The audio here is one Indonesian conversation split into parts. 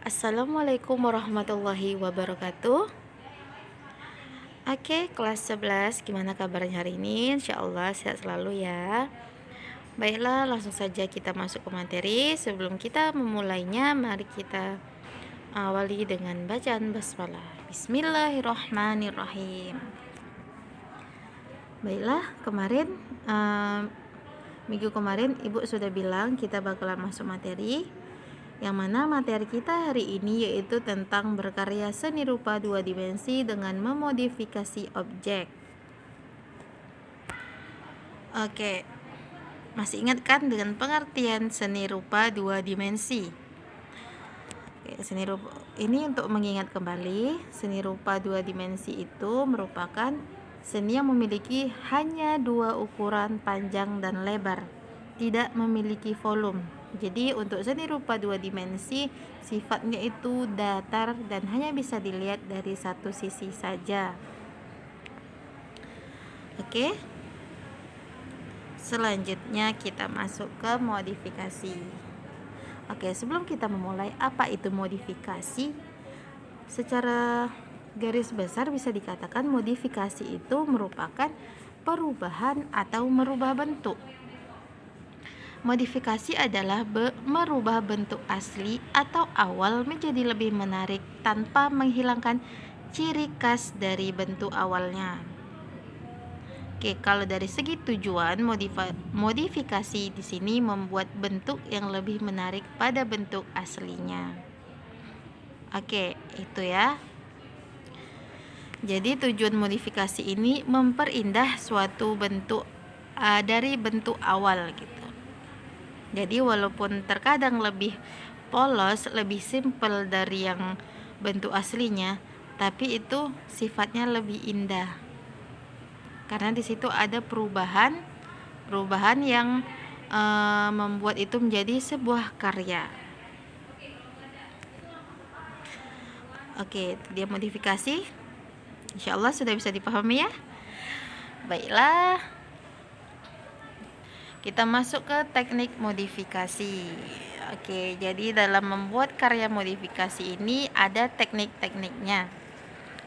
Assalamualaikum warahmatullahi wabarakatuh. Oke, kelas 11, gimana kabarnya hari ini? Insya Allah sehat selalu ya. Baiklah, langsung saja kita masuk ke materi. Sebelum kita memulainya, mari kita awali dengan bacaan basmalah. Bismillahirrahmanirrahim. Baiklah, minggu kemarin Ibu sudah bilang kita bakalan masuk materi, yang mana materi kita hari ini yaitu tentang berkarya seni rupa dua dimensi dengan memodifikasi objek. Oke, masih ingat kan dengan pengertian seni rupa dua dimensi? Oke, seni rupa ini untuk mengingat kembali, seni rupa dua dimensi itu merupakan seni yang memiliki hanya dua ukuran panjang dan lebar, tidak memiliki volume. Jadi untuk seni rupa dua dimensi sifatnya itu datar dan hanya bisa dilihat dari satu sisi saja. Oke. Selanjutnya kita masuk ke modifikasi. Oke, sebelum kita memulai, apa itu modifikasi? Secara garis besar bisa dikatakan modifikasi itu merupakan perubahan atau merubah bentuk. Modifikasi adalah merubah bentuk asli atau awal menjadi lebih menarik tanpa menghilangkan ciri khas dari bentuk awalnya. Oke, kalau dari segi tujuan, modifikasi di sini membuat bentuk yang lebih menarik pada bentuk aslinya. Oke, itu ya. Jadi tujuan modifikasi ini memperindah suatu bentuk dari bentuk awal gitu. Jadi walaupun terkadang lebih polos, lebih simpel dari yang bentuk aslinya, tapi itu sifatnya lebih indah. Karena di situ ada perubahan yang membuat itu menjadi sebuah karya. Oke, dia modifikasi. Insya Allah sudah bisa dipahami ya. Baiklah, kita masuk ke teknik modifikasi. Oke, jadi dalam membuat karya modifikasi ini ada teknik-tekniknya,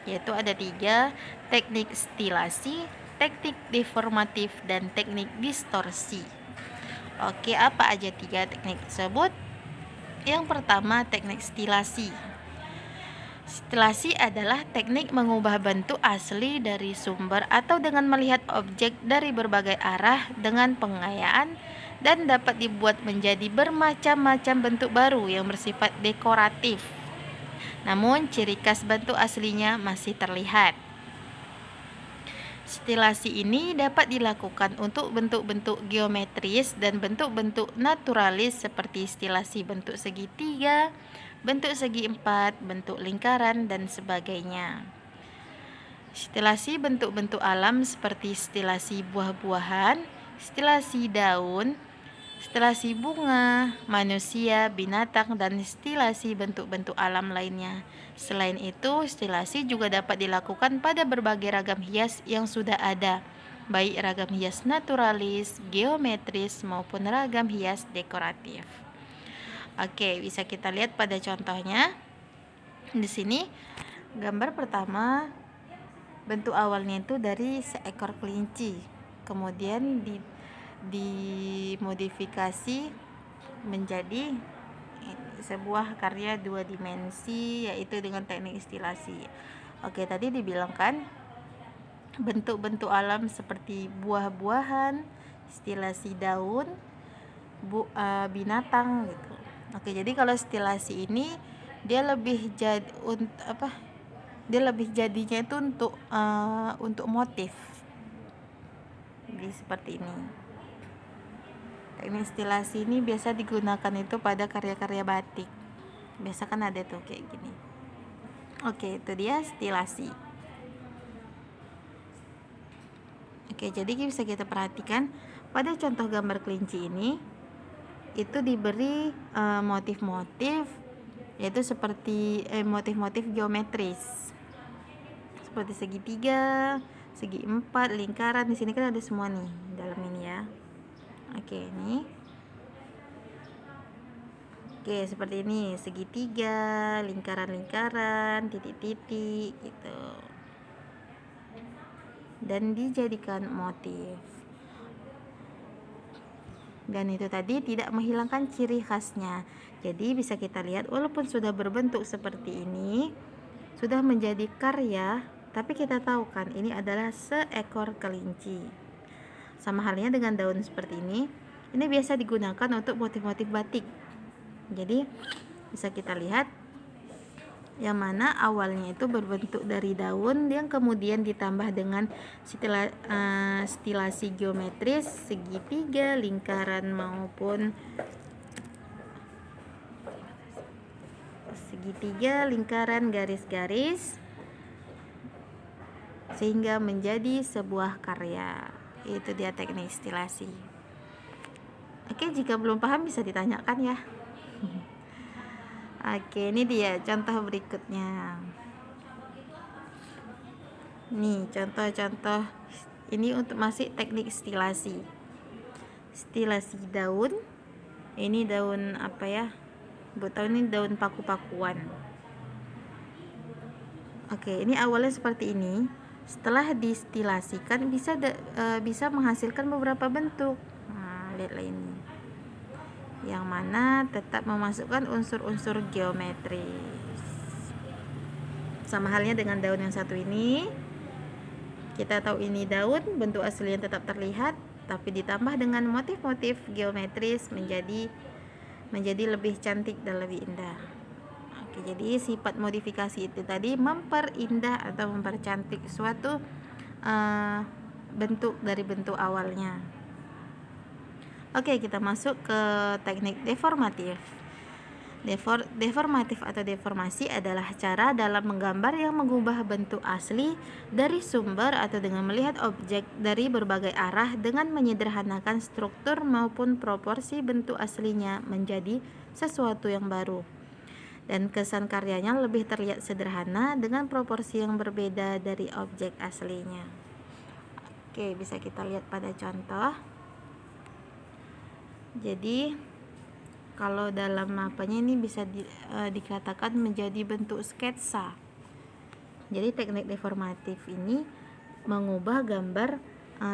yaitu ada 3: teknik stilasi, teknik deformatif, dan teknik distorsi. Oke, apa aja 3 teknik tersebut? Yang pertama, teknik stilasi. Stilasi adalah teknik mengubah bentuk asli dari sumber atau dengan melihat objek dari berbagai arah dengan pengayaan, dan dapat dibuat menjadi bermacam-macam bentuk baru yang bersifat dekoratif. Namun ciri khas bentuk aslinya masih terlihat. Stilasi ini dapat dilakukan untuk bentuk-bentuk geometris dan bentuk-bentuk naturalis seperti stilasi bentuk segitiga, bentuk segi empat, bentuk lingkaran, dan sebagainya. Stilasi bentuk-bentuk alam seperti stilasi buah-buahan, stilasi daun, stilasi bunga, manusia, binatang, dan stilasi bentuk-bentuk alam lainnya. Selain itu, stilasi juga dapat dilakukan pada berbagai ragam hias yang sudah ada, baik ragam hias naturalis, geometris, maupun ragam hias dekoratif. Oke, bisa kita lihat pada contohnya. Di sini gambar pertama, bentuk awalnya itu dari seekor kelinci, kemudian dimodifikasi menjadi sebuah karya dua dimensi, yaitu dengan teknik stilasi. Oke, tadi dibilangkan bentuk-bentuk alam seperti buah-buahan, stilasi daun, binatang gitu. Oke, jadi kalau stilasi ini dia lebih jadinya itu untuk motif. Jadi seperti ini. Teknik stilasi ini biasa digunakan itu pada karya-karya batik. Biasa kan ada tuh kayak gini. Oke, itu dia stilasi. Oke, jadi bisa kita perhatikan pada contoh gambar kelinci ini itu diberi motif-motif, yaitu seperti motif-motif geometris seperti segitiga, segi empat, lingkaran. Di sini kan ada semua nih dalam ini ya. Oke, ini. Oke, seperti ini, segitiga, lingkaran-lingkaran, titik-titik gitu. Dan dijadikan motif. Dan itu tadi tidak menghilangkan ciri khasnya. Jadi bisa kita lihat walaupun sudah berbentuk seperti ini, sudah menjadi karya, tapi kita tahu kan ini adalah seekor kelinci. Sama halnya dengan daun seperti ini biasa digunakan untuk motif-motif batik. Jadi bisa kita lihat yang mana awalnya itu berbentuk dari daun yang kemudian ditambah dengan stilasi geometris, segitiga, lingkaran maupun segitiga, lingkaran, garis-garis sehingga menjadi sebuah karya. Itu dia teknik stilasi. Oke, jika belum paham bisa ditanyakan ya. Oke, ini dia contoh berikutnya. Nih, contoh-contoh ini untuk masih teknik stilasi. Stilasi daun. Ini daun apa ya? Buat tahu ini daun paku-pakuan. Oke, ini awalnya seperti ini. Setelah distilasikan bisa menghasilkan beberapa bentuk. Nah, lihatlah ini. Yang mana tetap memasukkan unsur-unsur geometris. Sama halnya dengan daun yang satu ini. Kita tahu ini daun, bentuk asli yang tetap terlihat, tapi ditambah dengan motif-motif geometris menjadi lebih cantik dan lebih indah. Oke, jadi sifat modifikasi itu tadi memperindah atau mempercantik suatu bentuk dari bentuk awalnya. Oke, kita masuk ke teknik deformatif. Deformatif atau deformasi adalah cara dalam menggambar yang mengubah bentuk asli dari sumber atau dengan melihat objek dari berbagai arah dengan menyederhanakan struktur maupun proporsi bentuk aslinya menjadi sesuatu yang baru. Dan kesan karyanya lebih terlihat sederhana dengan proporsi yang berbeda dari objek aslinya. Oke, bisa kita lihat pada contoh. Jadi kalau dalam mapanya ini bisa dikatakan menjadi bentuk sketsa. Jadi teknik deformatif ini mengubah gambar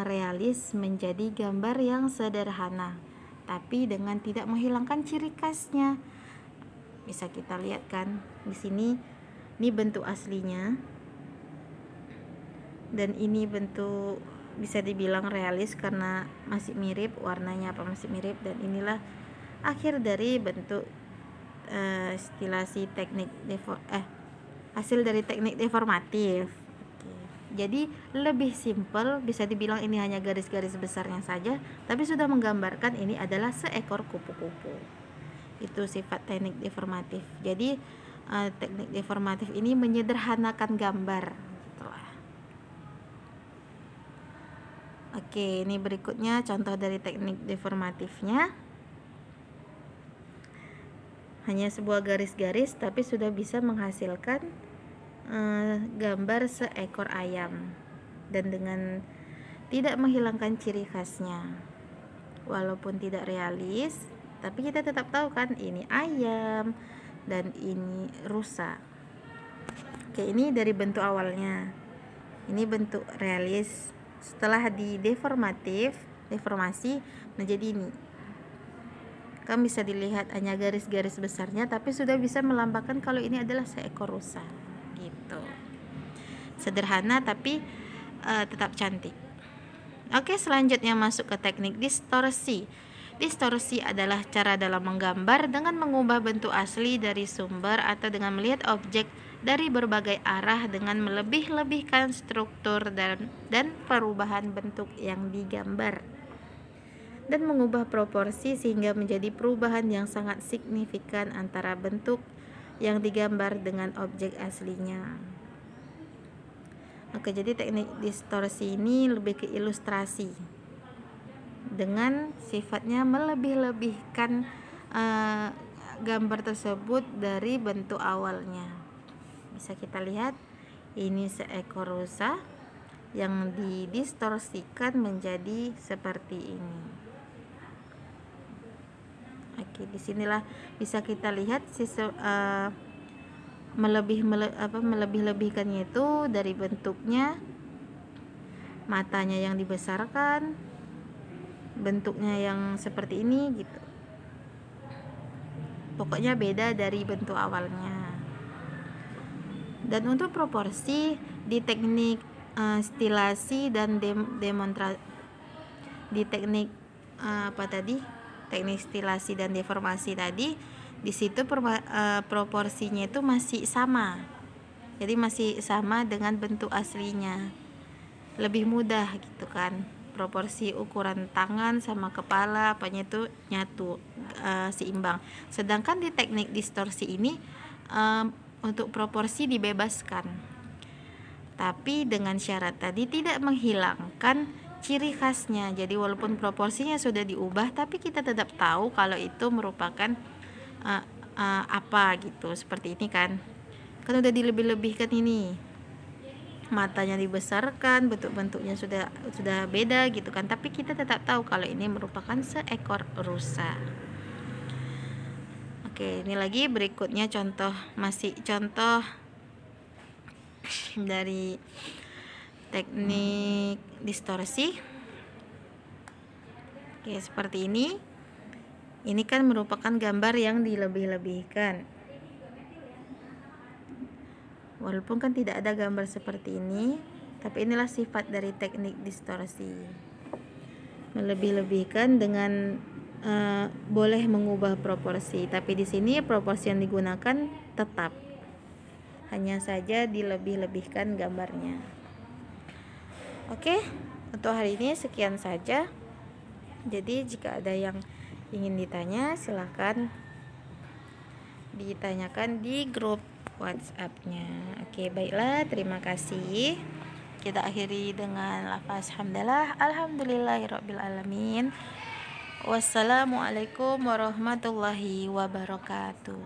realis menjadi gambar yang sederhana, tapi dengan tidak menghilangkan ciri khasnya. Bisa kita lihat kan di sini, ini bentuk aslinya, dan ini bentuk bisa dibilang realis karena masih mirip warnanya, masih mirip, dan inilah akhir dari bentuk stilasi teknik hasil dari teknik deformatif. Jadi lebih simpel, bisa dibilang ini hanya garis-garis besarnya saja, tapi sudah menggambarkan ini adalah seekor kupu-kupu. Itu sifat teknik deformatif. Jadi teknik deformatif ini menyederhanakan gambar. Oke, ini berikutnya contoh dari teknik deformatifnya. Hanya sebuah garis-garis tapi sudah bisa menghasilkan gambar seekor ayam dan dengan tidak menghilangkan ciri khasnya. Walaupun tidak realis, tapi kita tetap tahu kan ini ayam dan ini rusa. Oke, ini dari bentuk awalnya. Ini bentuk realis. Setelah deformasi menjadi ini. Kan bisa dilihat hanya garis-garis besarnya, tapi sudah bisa melambangkan kalau ini adalah seekor rusa gitu. Sederhana tapi tetap cantik. Oke, selanjutnya masuk ke teknik distorsi. Distorsi adalah cara dalam menggambar dengan mengubah bentuk asli dari sumber atau dengan melihat objek dari berbagai arah dengan melebih-lebihkan struktur dan perubahan bentuk yang digambar, dan mengubah proporsi sehingga menjadi perubahan yang sangat signifikan antara bentuk yang digambar dengan objek aslinya. Oke, jadi teknik distorsi ini lebih ke ilustrasi dengan sifatnya melebih-lebihkan gambar tersebut dari bentuk awalnya. Bisa kita lihat ini seekor rusa yang didistorsikan menjadi seperti ini. Oke, disinilah bisa kita lihat melebih-lebihkannya itu dari bentuknya, matanya yang dibesarkan, bentuknya yang seperti ini gitu. Pokoknya beda dari bentuk awalnya. Dan untuk proporsi di teknik stilasi dan di teknik teknik stilasi dan deformasi tadi, di situ proporsinya itu masih sama. Jadi masih sama dengan bentuk aslinya. Lebih mudah gitu kan. Proporsi ukuran tangan sama kepala apanya itu nyatu, seimbang. Sedangkan di teknik distorsi ini untuk proporsi dibebaskan, tapi dengan syarat tadi tidak menghilangkan ciri khasnya. Jadi walaupun proporsinya sudah diubah, tapi kita tetap tahu kalau itu merupakan apa gitu. Seperti ini kan udah dilebih-lebihkan ini, matanya dibesarkan, bentuk-bentuknya sudah beda gitu kan, tapi kita tetap tahu kalau ini merupakan seekor rusa. Oke, ini lagi berikutnya masih contoh dari teknik distorsi. Oke, seperti ini. Ini kan merupakan gambar yang dilebih-lebihkan. Walaupun kan tidak ada gambar seperti ini, tapi inilah sifat dari teknik distorsi. Melebih-lebihkan dengan boleh mengubah proporsi, tapi di sini proporsi yang digunakan tetap, hanya saja dilebih-lebihkan gambarnya. Oke, untuk hari ini sekian saja. Jadi jika ada yang ingin ditanya, silahkan ditanyakan di grup WhatsApp-nya. Oke, baiklah, terima kasih. Kita akhiri dengan lafaz hamdalah, alhamdulillahirabbil alamin. Wassalamualaikum warahmatullahi wabarakatuh.